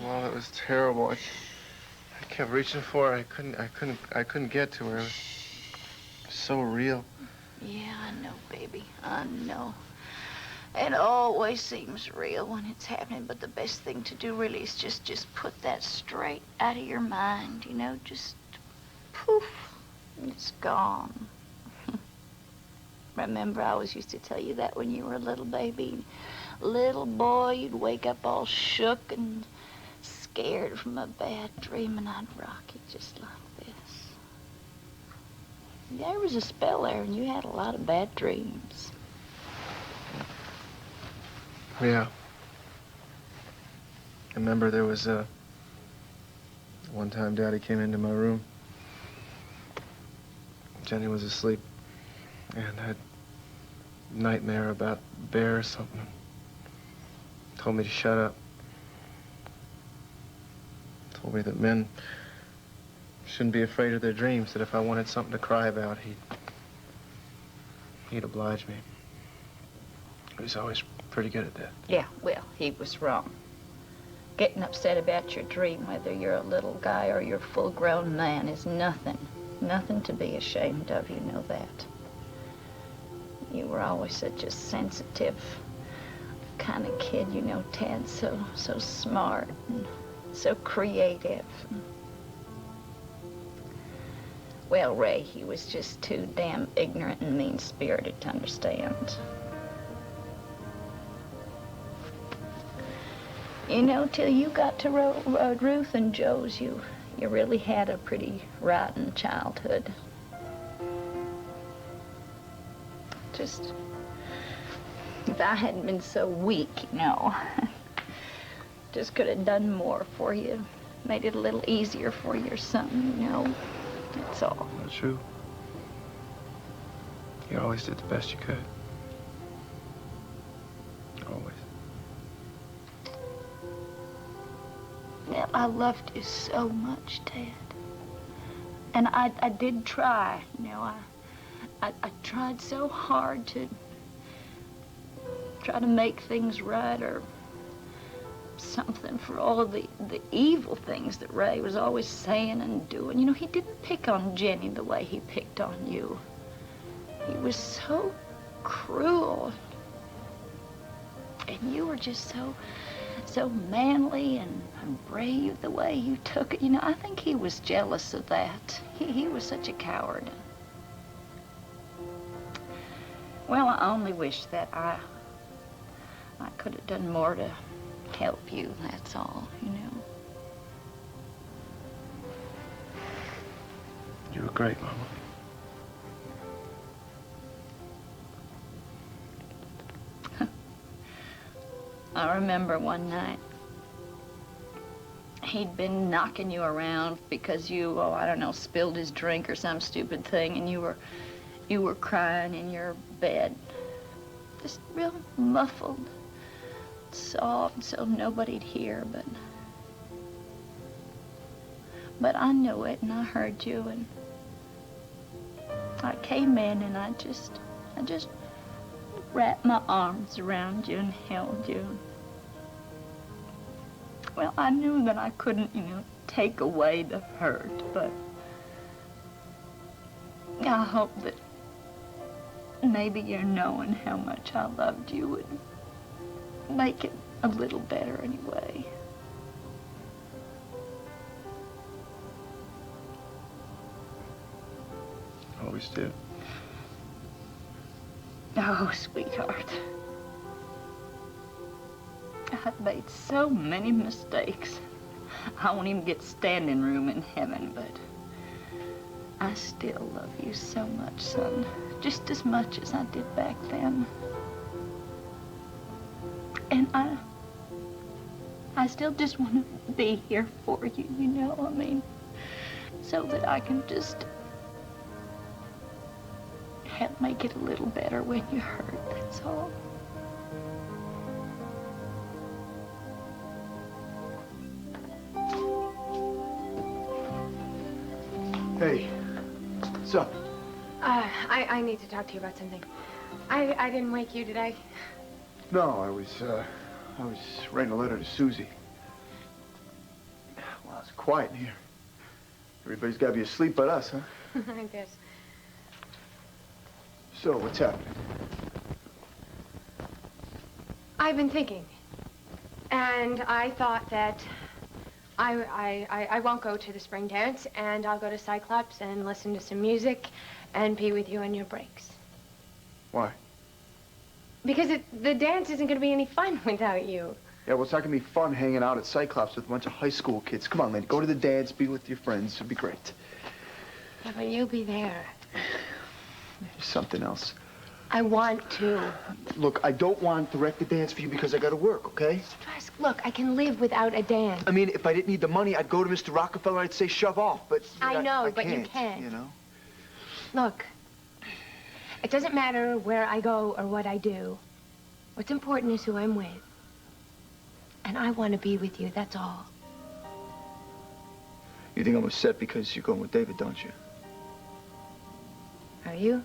Well, it was terrible. I kept reaching for her. I couldn't get to her. It was so real. Yeah, I know, baby. I know. It always seems real when it's happening, but the best thing to do really is just put that straight out of your mind, you know, just poof, it's gone. Remember, I always used to tell you that when you were a little baby. Little boy, you'd wake up all shook and scared from a bad dream, and I'd rock you just like this. There was a spell there, and you had a lot of bad dreams. Yeah. I remember there was one time Daddy came into my room. Jenny was asleep and had a nightmare about a bear or something. Told me to shut up. Told me that men shouldn't be afraid of their dreams, that if I wanted something to cry about, he'd oblige me. He was always pretty good at that. Yeah, well, he was wrong. Getting upset about your dream, whether you're a little guy or you're a full-grown man, is nothing to be ashamed of, you know that. You were always such a sensitive kind of kid, you know, Ted, so smart and so creative. Well, Ray, he was just too damn ignorant and mean-spirited to understand. You know, till you got to Ruth and Joe's, you really had a pretty rotten childhood. Just, if I hadn't been so weak, you know, just could have done more for you, made it a little easier for you or something, you know, that's all. That's true. You always did the best you could. Always. Well, I loved you so much, Ted. And I did try, you know, I tried so hard to try to make things right or something for all of the evil things that Ray was always saying and doing. You know, he didn't pick on Jenny the way he picked on you. He was so cruel. And you were just so manly and brave the way you took it. You know, I think he was jealous of that. He was such a coward. Well, I only wish that I could have done more to help you, that's all, you know. You were great, Mama. I remember one night, he'd been knocking you around because you, oh, I don't know, spilled his drink or some stupid thing, and you were crying in your bed, just real muffled, soft, so nobody'd hear, but I knew it, and I heard you, and I came in, and I just wrapped my arms around you and held you. Well, I knew that I couldn't, you know, take away the hurt, but I hope that maybe your knowing how much I loved you would make it a little better anyway. Always did. Oh, sweetheart. I've made so many mistakes. I won't even get standing room in heaven, but I still love you so much, son. Just as much as I did back then. And I still just want to be here for you, you know, I mean, so that I can just help make it a little better when you hurt, that's all. Hey, what's up? I need to talk to you about something. I didn't wake you, did I? No, I was writing a letter to Susie. It's quiet in here. Everybody's got to be asleep but us, huh? I guess. So, what's happening? I've been thinking. And I thought that I won't go to the spring dance, and I'll go to Cyclops and listen to some music and be with you on your breaks. Why? Because the dance isn't going to be any fun without you. Yeah, well, it's not going to be fun hanging out at Cyclops with a bunch of high school kids. Come on, Lynn, go to the dance, be with your friends. It'll be great. Yeah, but you'll be there. There's something else. I want to. Look, I don't want to wreck the dance for you because I got to work, okay? Trask, look, I can live without a dance. I mean, if I didn't need the money, I'd go to Mr. Rockefeller and I'd say shove off, but... I know, but can't, you can't. You know? Look, it doesn't matter where I go or what I do. What's important is who I'm with. And I want to be with you, that's all. You think I'm upset because you're going with David, don't you? Are you?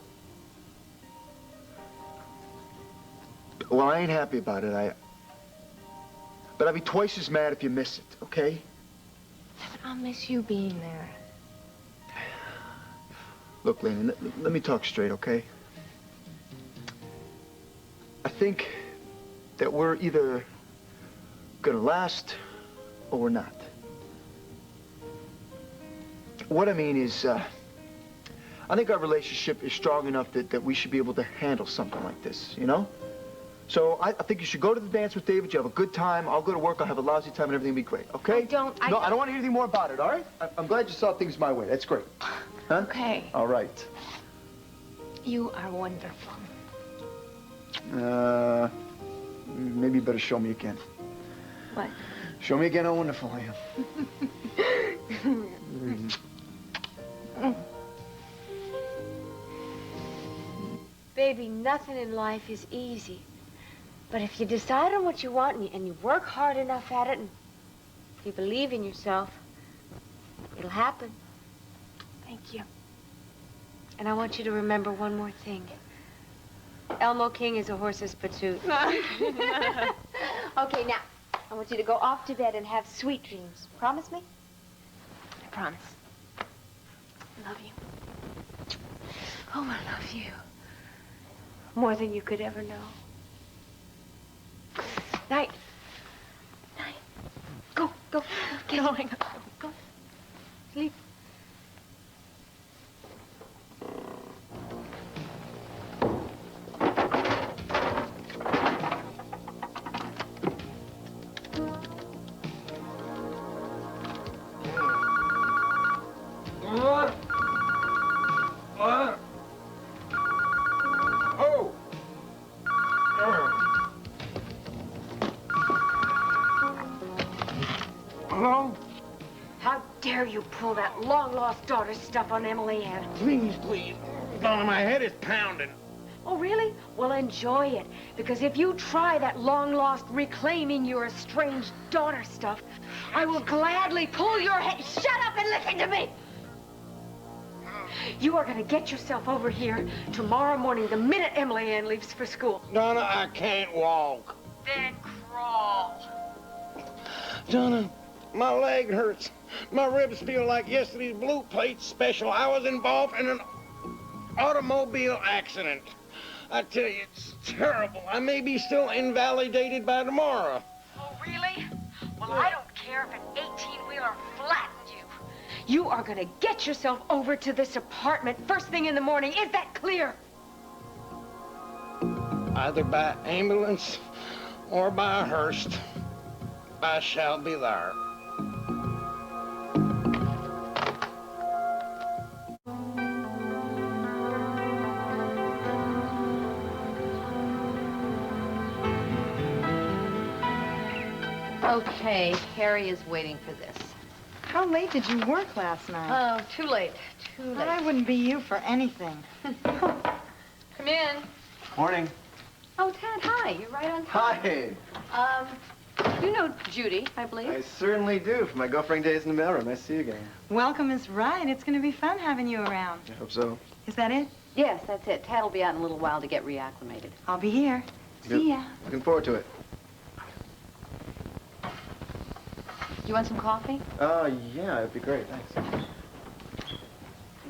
Well, I ain't happy about it. But I'd be twice as mad if you miss it, okay? Yeah, but I'll miss you being there. Look, Lena, let me talk straight, okay? I think that we're either gonna last or we're not. What I mean is, I think our relationship is strong enough that we should be able to handle something like this, you know? So I think you should go to the dance with David. You have a good time. I'll go to work. I'll have a lousy time, and everything will be great. Okay? I don't want to hear anything more about it. All right? I'm glad you saw things my way. That's great. Huh? Okay. All right. You are wonderful. Maybe you better show me again. What? Show me again how wonderful I am. Baby, nothing in life is easy. But if you decide on what you want and you work hard enough at it, and if you believe in yourself, it'll happen. Thank you. And I want you to remember one more thing. Elmo King is a horse's patoot. Okay, now, I want you to go off to bed and have sweet dreams. Promise me? I promise. I love you. Oh, I love you. More than you could ever know. Night. Night. Go. Get going. Go. Sleep. What? Oh! Hello? How dare you pull that long-lost daughter stuff on Emily Ann? Please. Donna, my head is pounding. Oh, really? Well, enjoy it. Because if you try that long-lost reclaiming your estranged daughter stuff, I will gladly pull your head. Shut up and listen to me! You are going to get yourself over here tomorrow morning, the minute Emily Ann leaves for school. Donna, I can't walk. Then crawl. Donna, my leg hurts. My ribs feel like yesterday's Blue Plate special. I was involved in an automobile accident. I tell you, it's terrible. I may be still invalidated by tomorrow. Oh, really? Well, I don't care if an 18-wheeler flattened you. You are going to get yourself over to this apartment first thing in the morning. Is that clear? Either by ambulance or by a hearse, I shall be there. Okay, Harry is waiting for this. How late did you work last night? Oh, too late. Well, I wouldn't be you for anything. Come in. Morning. Oh, Ted, hi. You're right on time. Hi. You know Judy, I believe. I certainly do. For my girlfriend days in the mailroom. Nice to see you again. Welcome is right. It's going to be fun having you around. I hope so. Is that it? Yes, that's it. Tad will be out in a little while to get reacclimated. I'll be here. Good. See ya. Looking forward to it. you want some coffee? Yeah, it'd be great, thanks.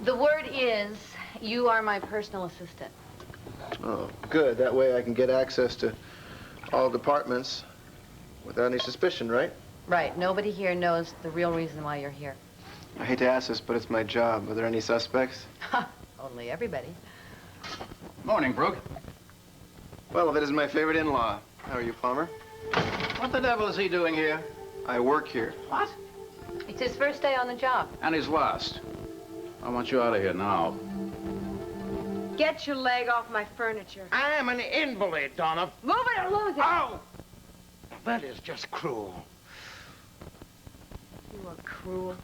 The word is, you are my personal assistant. Oh, good. That way I can get access to all departments without any suspicion, right? Right. Nobody here knows the real reason why you're here. I hate to ask this, but it's my job. Are there any suspects? Only everybody. Morning, Brooke. Well, that is my favorite in-law. How are you, Palmer? What the devil is he doing here? I work here. What? It's his first day on the job. And he's lost. I want you out of here now. Get your leg off my furniture. I am an invalid, Donna. Move it or lose it. Oh! That is just cruel. You are cruel.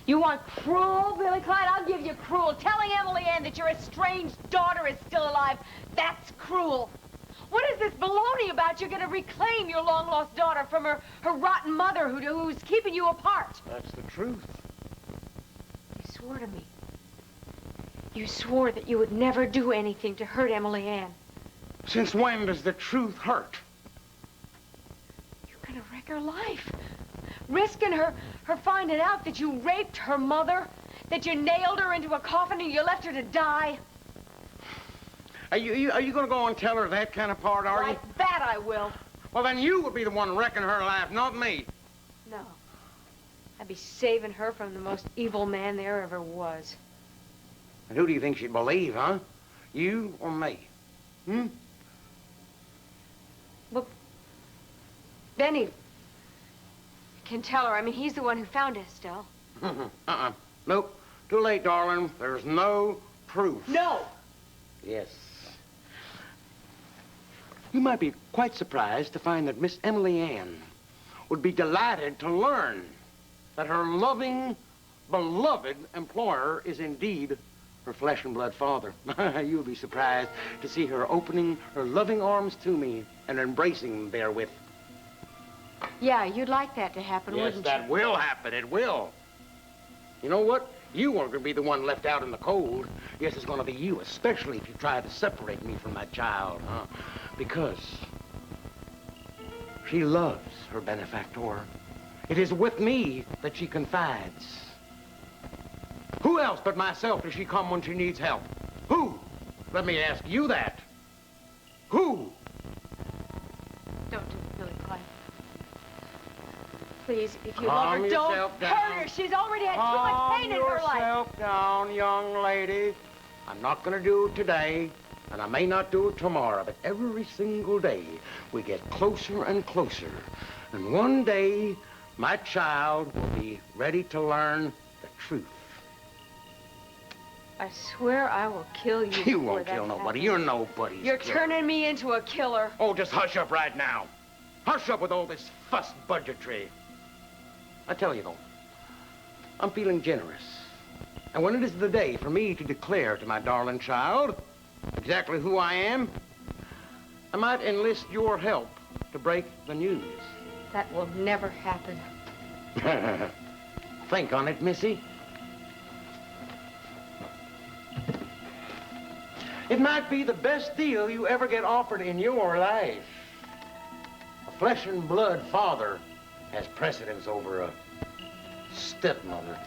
You want cruel, Billy Clyde? I'll give you cruel. Telling Emily Ann that your estranged daughter is still alive, that's cruel. What is this baloney about you're going to reclaim your long-lost daughter from her rotten mother who's keeping you apart? That's the truth. You swore to me. You swore that you would never do anything to hurt Emily Ann. Since when does the truth hurt? You're gonna wreck her life. Risking her finding out that you raped her mother, that you nailed her into a coffin and you left her to die. Are you gonna go and tell her that kind of part, are you? Like that I will. Well, then you would be the one wrecking her life, not me. No. I'd be saving her from the most evil man there ever was. And who do you think she'd believe, huh? You or me? Hmm? Well, Benny can tell her. I mean, he's the one who found Estelle. Nope. Too late, darling. There's no proof. No! Yes. You might be quite surprised to find that Miss Emily Ann would be delighted to learn that her loving, beloved employer is indeed her flesh and blood father. You'll be surprised to see her opening her loving arms to me and embracing me therewith. Yeah, you'd like that to happen, Yes, wouldn't that you? will happen. It will. You know what? You aren't going to be the one left out in the cold. Yes, it's going to be you, especially if you try to separate me from my child, huh? Because she loves her benefactor. It is with me that she confides. Who else but myself does she come when she needs help? Who? Let me ask you that. Who? Don't do it, Billy Clyde. Please, if you Calm love her, don't yourself hurt down. her. She's already had too much pain in her life. Calm yourself down, young lady. I'm not going to do it today, and I may not do it tomorrow, but every single day we get closer and closer. And one day, my child will be ready to learn the truth. I swear I will kill you. You won't kill nobody. You're nobody's You're killer. turning me into a killer. Oh, just hush up right now. Hush up with all this fuss budgetry. I tell you, though, I'm feeling generous. And when it is the day for me to declare to my darling child exactly who I am, I might enlist your help to break the news. That will never happen. Think on it, Missy. It might be the best deal you ever get offered in your life. A flesh and blood father has precedence over a stepmother.